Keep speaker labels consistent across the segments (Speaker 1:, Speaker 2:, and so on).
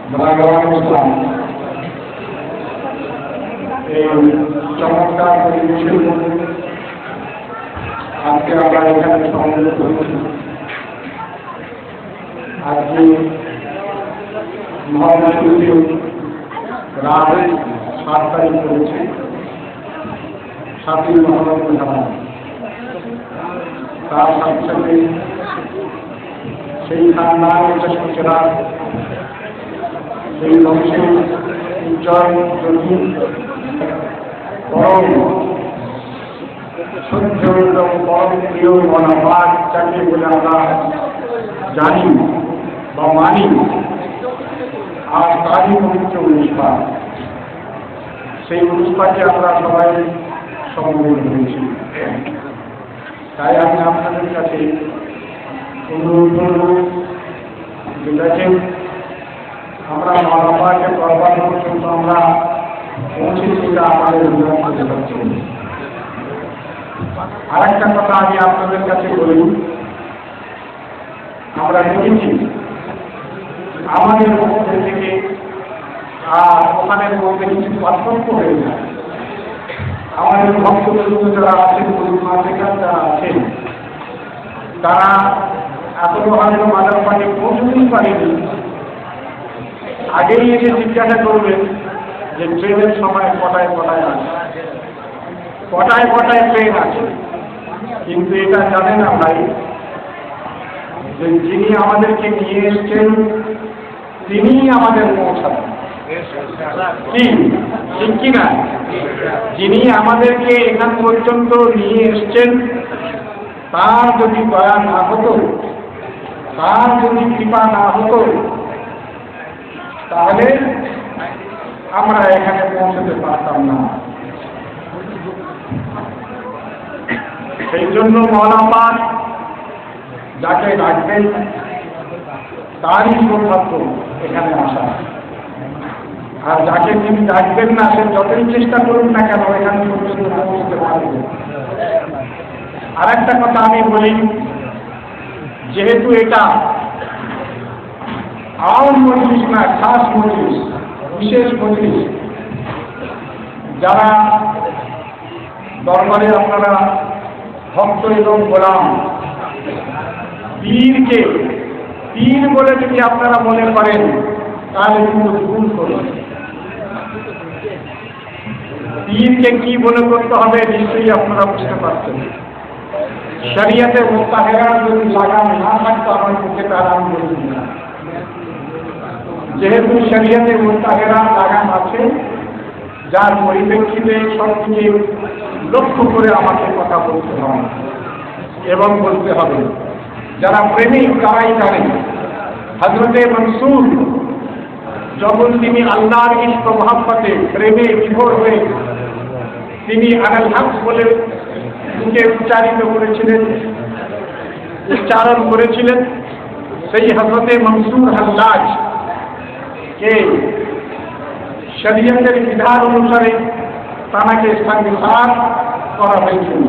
Speaker 1: ইসলাম এই চমৎকার পরিবেশের মধ্যে আজকে আমরা এখানে সম্মিলিত হয়েছি। আজকে মহাবিশ্ব রাত 7 তারিখ করেছে 7ই মহানবমী। তার সাথে সাথে সেই খানদান উচ্চশিক্ষা সেই বংশের উজ্জ্বল জ্যোতি পরম সূর্য এবং পরম প্রিয় মনোভাব যাকে বলে আমরা জানি বা মানি, আর তারই পবিত্র অনুষ্ঠান। সেই অনুষ্ঠানকে আমরা সবাই সম্মিলিত হয়েছি। তাই আমি আপনাদের কাছে অনুরোধ করব, যেটাকে আমরা মহাপাকে প্রবাদ পর্যন্ত আমরা পৌঁছেছি, তা আমাদের আর একটা কথা আমি আপনাদের কাছে বলি, আমরা দেখেছি আমাদের মধ্যে থেকে আর ওখানের মধ্যে কিছু পার্থক্য হয়ে যায়। আমাদের ভক্তবৃন্দ যারা আছেন, সেখানে যারা আছেন, তারা এখনো হয়তো মাদার পাকে পৌঁছতেই পারেনি। আগেই এসে জিজ্ঞাসা করবেন যে ট্রেনের সময় কটায় কটায় আছে, কটায় কটায় ট্রেন আছে। কিন্তু এটা জানে না ভাই, যে যিনি আমাদেরকে নিয়ে এসছেন তিনিই আমাদের পৌঁছাবেন। কি ঠিক কিনা? যিনি আমাদেরকে এখান পর্যন্ত নিয়ে এসছেন, তার যদি দয়া না হতো, তার যদি কৃপা না হতো, তাহলে আমরা এখানে পৌঁছতে পারতাম না। সেই জন্য মওলানা যাকে ডাকবেন তারই সৌভাগ্য এখানে আসা, আর যাকে তিনি ডাকবেন না, সে যতই চেষ্টা করুন না কেন এখানে পর্যন্ত পৌঁছতে পারবে। আর একটা কথা আমি বলি, যেহেতু এটা আম মজলিস না, খাস মজলিস, বিশেষ মজলিস, যারা দরবারে আপনারা ভক্ত এবং গোলাম, পীরকে পীর বলে যদি আপনারা মনে করেন, তাহলে কিন্তু ভুল করুন। পীরকে কি মনে করতে হবে নিশ্চয়ই আপনারা বুঝতে পারছেন। শরিয়তে মুতাহহারা যদি লাগাম না থাকতো আমার পক্ষে, তাহলে আমি বলি না। যেহেতু শরিয়তে মুতাহহারা লাগাম আছে, যার পরিপ্রেক্ষিতে সবদিকে লক্ষ্য করে আমাকে কথা বলতে হবে এবং বলতে হবে। যারা প্রেমিক তারাই জানেন, হযরতে মনসুর যখন তিনি আল্লাহর ইশক ও মহব্বতে প্রেমে বিভোর হয়ে তিনি আনাল হক বলে মুখে উচ্চারিত করেছিলেন, উচ্চারণ করেছিলেন, সেই হযরতে মনসুর হাল্লাজ কে শরীয়তের বিধান অনুসারে তাকে সংসার করা হয়েছিল।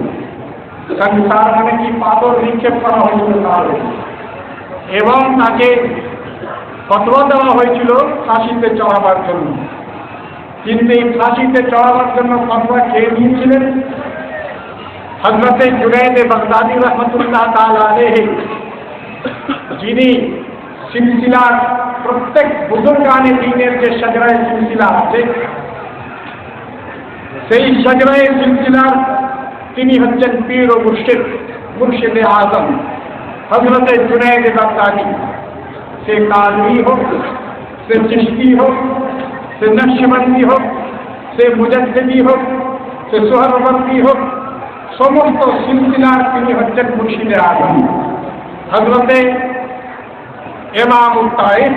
Speaker 1: সংসার মানে কি? পাথর নিক্ষেপ করা হয়েছিল তার, এবং তাকে ফতোয়া দেওয়া হয়েছিল ফাঁসিতে চড়াবার জন্য। কিন্তু এই ফাঁসিতে চড়াবার জন্য ফতোয়া কে দিয়েছিলেন? হযরতে জুনায়েদ বাগদাদী রাহমাতুল্লাহ তাআলা আলাইহি, যিনি সিলসিলার প্রত্যেক বুজুর্গানে দ্বীনের যে শাজরায়ে সিলসিলা আছে, সেই শাজরায়ে সিলসিলার তিনি হচ্ছেন পীর ও মুর্শিদে আজম হযরতে জুনায়েদ বাগদাদী। সে কাদরি হোক, সে চিশতি হোক, সে নকশবন্দি হোক, সে মুজাদ্দিদি হোক, সে সোহরবর্দী হোক, সমস্ত সিলসিলার তিনি হচ্ছেন মুর্শিদে আজম। হযরতে ইমাম তাইফ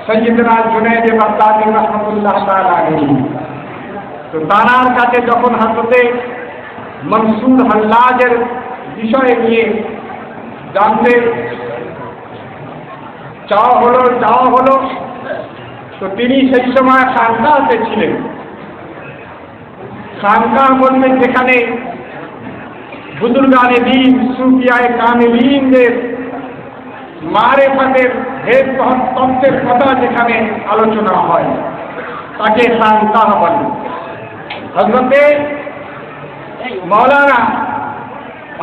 Speaker 1: সৈয়দনা জুনায়েদ বাগদাদী রাহমাতুল্লাহ তাআলা আলাইহি, তো তার কাছে যখন হযরতে মনসুর হাল্লাজের বিষয়ে নিয়ে জানতে যাওয়া হলো, তো তিনি সেই সময় খানকাতে ছিলেন। খানকা বলতে যেখানে বুজুর্গানে দ্বীন সুফিয়ায়ে কামিলিনদের মারেফাতের ভেদ তত্ত্বের কথা যেখানে আলোচনা হয় তাকে খানকাহ বলে। হযরতে মাওলানা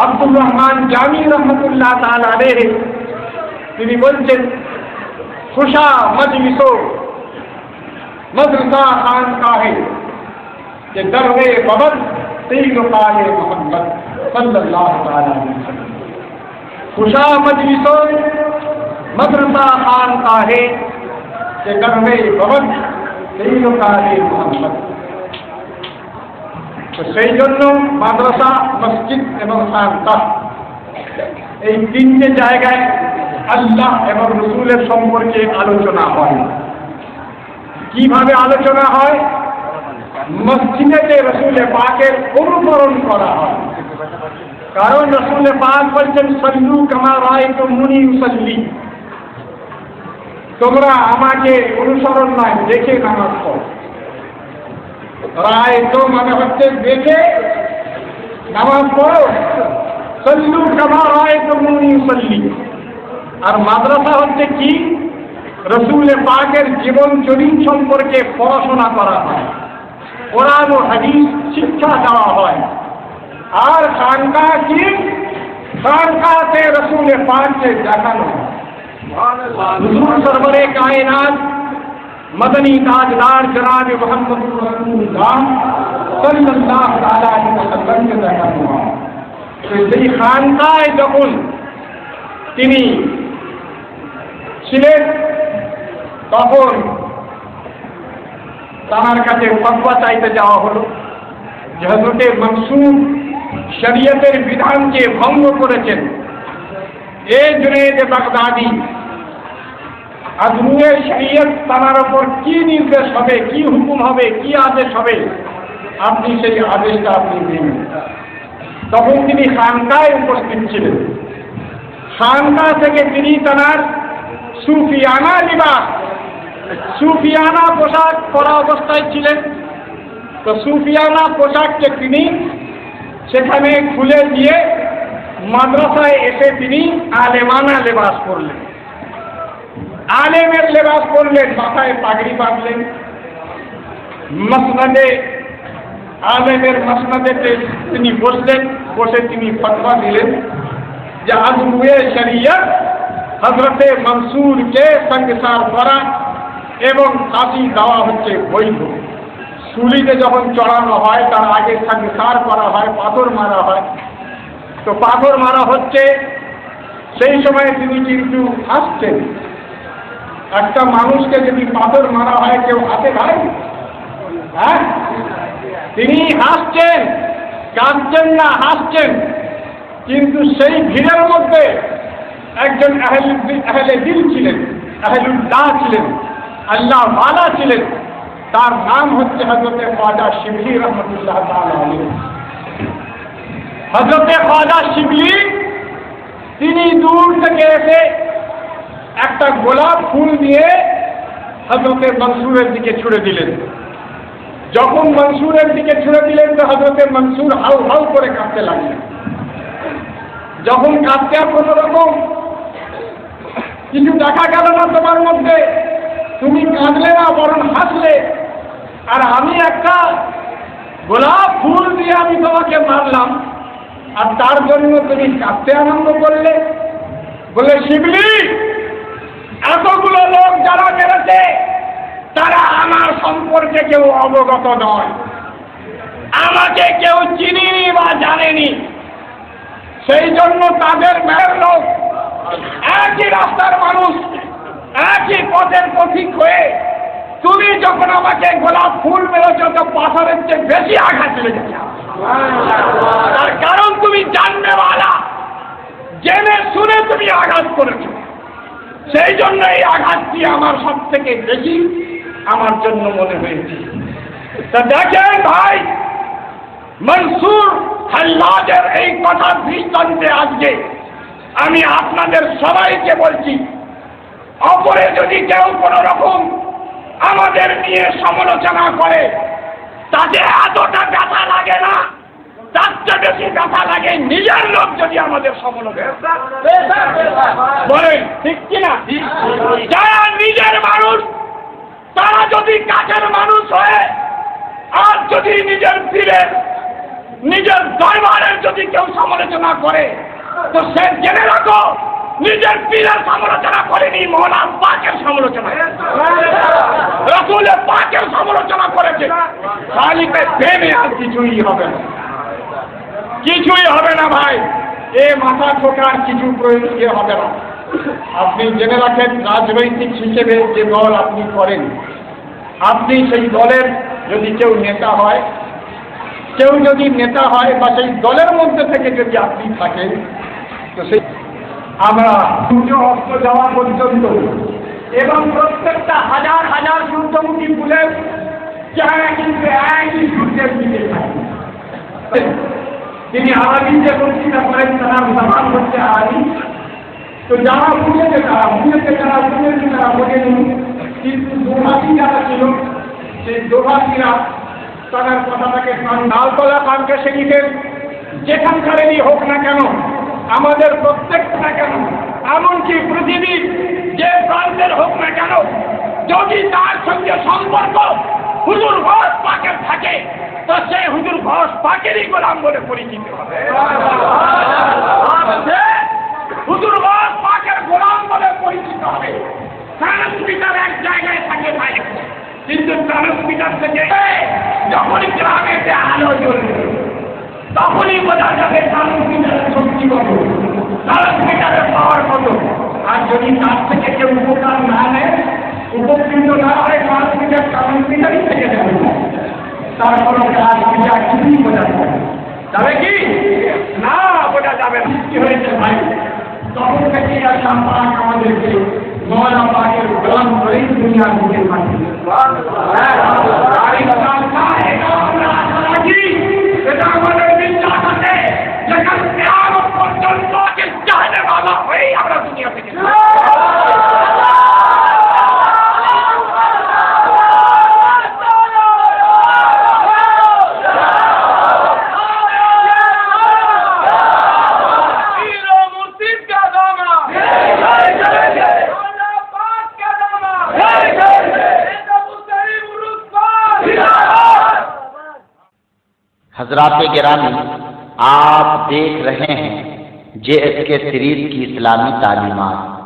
Speaker 1: আব্দুর রহমান জামি রহমতুল্লাহ তাআলা আলাইহি তিনি বলছেন, খুশা মজলিসো मदरसा खानकाह के दरवे बबद तीन काले मोहम्मद सल्लल्लाहु अलैहि वसल्लम। खुशा मजलिसो मदरसा खानकाह के दरवे बबद तीन काले मोहम्मद। तो সেই জন্য মাদ্রাসা, মসজিদ এবং খানকাহ এই তিনটে জায়গায় আল্লাহ এবং রাসূলের সম্পর্কে আলোচনা হয়। কিভাবে আলোচনা হয়? মসজিদে রাসূল পাকের অনুসরণ করা হয়, কারণ রাসূল পাক বলেছেন, সাল্লু কামা রাআইতুমুনি উসাল্লি, তোমরা আমাকে অনুসরণ নয় দেখে নামাজ পড়ো। রাআইতু মানে হচ্ছে দেখে নামাজ পড়ো, সাল্লু কামা রাআইতুমুনি উসাল্লি। আর মাদ্রাসা হচ্ছে কি? রসুল পাকের জীবন চরিত সম্পর্কে পড়াশোনা করা হয়, কোরআন ও হাদিস শিক্ষা দেওয়া হয়। আর খানকাহ কি? খানকাহতে রসুল পাককে দেখানো হয়। হুজুর সরবরে কায়নাত মদনী তাজদার জনাব মুহাম্মদুর রাসূলুল্লাহ সাল্লাল্লাহু আলাইহি ওয়াসাল্লামকে দেখানো হয়। সেই খানকায় যখন তিনি ছিলেন তখন তার কাছে ফতোয়া চাইতে যাওয়া হলো যে হযরতে মনসুর শরীয়তের বিধানকে ভঙ্গ করেছেন। এই জুনায়েদ বাগদাদি আজমুয়ে শরীয়ত তার উপর কি নির্দেশ হবে, কি হুকুম হবে, কি আদেশ হবে, আপনি সেই আদেশটা আপনি দিন। তখন তিনি খানকায় উপস্থিত ছিলেন। খানকাহ থেকে তিনি তার সুফিয়ানা লিবাস, সুফিয়ানা পোশাক পরা অবস্থায় ছিলেন। তো সুফিয়ানা পোশাককে তিনি সেখানে খুলে দিয়ে মাদ্রাসায় এসে তিনি আলেমানা লেবাস পরলেন, আলেমের লেবাস পরলেন, মাথায় পাগড়ি বাঁধলেন। মসনদে আলেমের মসনদেতে তিনি বসলেন, বসে তিনি ফতোয়া দিলেন যে আজমুয়ে শরীয়ত হযরতে মনসুরকে সংসার করা এবং ফাঁসি দেওয়া হচ্ছে বৈধ। সুলিতে যখন চড়ানো হয় তার আগে সংসার করা হয়, পাথর মারা হয়। তো পাথর মারা হচ্ছে, সেই সময় তিনি কিন্তু হাসছেন। একটা মানুষকে যদি পাথর মারা হয় কেউ হাতে ভাই? হ্যাঁ, তিনি হাসছেন, কাঁদছেন না, হাসছেন। কিন্তু সেই ভিড়ের মধ্যে একজন আহলে দিল ছিলেন, আহলুল্লাহ ছিলেন, আল্লাহ ওয়ালা ছিলেন। তার নাম হচ্ছে হযরতে খ্বাজা শিবলি রহমতুল্লাহ তাআলা আলাইহি। হযরতে খ্বাজা শিবলি তিনি দূর থেকে এসে একটা গোলাপ ফুল নিয়ে হযরতে মনসুরের দিকে ছুড়ে দিলেন। যখন মনসুরের দিকে ছুড়ে দিলেন তো হযরতে মনসুর হাউ হাউ করে কাঁদতে লাগলেন। যখন কাঁদতে কোনো রকম কিছু দেখা গেল না তোমার মধ্যে, তুমি কাঁদলে না বরং হাসলে, আর আমি একটা গোলাপ ফুল দিয়ে আমি তোমাকে মারলাম আর তার জন্য তুমি কাঁদতে আরম্ভ করলে। বলে, শিবলি, এতগুলো লোক যারা বেরোছে তারা আমার সম্পর্কে কেউ অবগত নয়, আমাকে কেউ চিনিনি বা জানেনি। সেই জন্য তাদের মেয়ের লোক, একই রাস্তার মানুষ, একই পথের পথিক হয়ে তুমি যখন আমাকে গোলাপ ফুল মেরেছ তো পাথরের চেয়ে বেশি আঘাত লেগেছে। তার কারণ তুমি জানবে ওয়ালা, জেনে শুনে তুমি আঘাত করেছ। সেই জন্য এই আঘাতটি আমার সব থেকে বেশি আমার জন্য মনে হয়েছে। তা দেখেন ভাই, মনসুর হাল্লাজের এই কথার দৃষ্টান্তে আজকে আমি আপনাদের সবাইকে বলছি, অপরে যদি কেউ কোনো রকম আমাদের নিয়ে সমালোচনা করে তাতে এতটা ব্যথা লাগে না, তার চেয়ে বেশি ব্যথা লাগে নিজের লোক যদি আমাদের সমালোচনা বলেন, ঠিক কিনা? যারা নিজের মানুষ তারা যদি কাছের মানুষ হয়ে আর যদি নিজের পীরের নিজের দরবারের যদি কেউ সমালোচনা করে তো সে জেনে রাখো নিজের পীরের সমালোচনা করেনি, মওলা পাকের সমালোচনা, রাসূল পাকের সমালোচনা করেছে। খালিকে প্রেমে আর কিছুই হবে না, কিছুই হবে না ভাই, এ মাথা ঠোকার কিছু প্রয়োজন হবে না। আপনি জেনে রাখেন রাজনৈতিক হিসেবে যে দল আপনি করেন, আপনি সেই দলের যদি কেউ নেতা হয়, কেউ যদি নেতা হয় বা সেই দলের মধ্যে থেকে যদি আপনি থাকেন তো সেই আমরা সূর্য অস্ত যাওয়া পর্যন্ত এবং প্রত্যেকটা হাজার হাজার সূর্যমুখী ফুলের চেহারা কিন্তু একই সূর্যের দিকে থাকে। তিনি আরবি যে বক্তৃতা করেন তার নাম হচ্ছে আরবি। তো যারা বুঝেছে তারা বুঝেছে, যারা বুঝেছে তারা বোঝেনি, কিন্তু দোভাষী যারা ছিল সেই দোভাষীরা তাদের কথাটাকে নালতলা কানকে শিখিতেন। যেখানকারেরই হোক না কেন, আমাদের প্রত্যেকটা কেন, এমনকি পৃথিবীর যে প্রান্তের হোক না কেন, যদি তার সঙ্গে সম্পর্ক হুজুর গৌস পাকের থাকে তো সে হুজুর গৌস পাকেরই গোলাম বলে পরিচিত হবে, হুজুর গৌস পাকের গোলাম বলে পরিচিত হবে। ট্রান্সমিটার এক জায়গায় থাকে ভাই, কিন্তু ট্রান্সমিটার থেকে যখনই গ্রামেতে আলো জ্বলবে তখনই বোঝা যাবে ট্রান্সমিটারের শক্তি কত, ট্রান্সমিটারের পাওয়ার কত। আর যদি তার থেকে কেউ উপকার না নেয়, উপকৃত না হয়, ট্রান্সমিটারই থেকে যাবে, তার কোনো কাজ কিছুই বোঝা যাবে কি না, বোঝা যাবে না। কি হয়েছে ভাই, তখন থেকে আল্লাহ পাক আমাদেরকে মওলা পাকের গোলাম করেই দুনিয়ার বুকে পাঠিয়েছে। এটা আমাদের বিশ্বাস আছে, যেখান কিয়ামত পর্যন্ত চাইলে ভালো হয়েই আমরা দুনিয়া থেকে
Speaker 2: हजरात गिरामी, आप देख रहे हैं JSK सीरीज की इस्लामी तालीमात।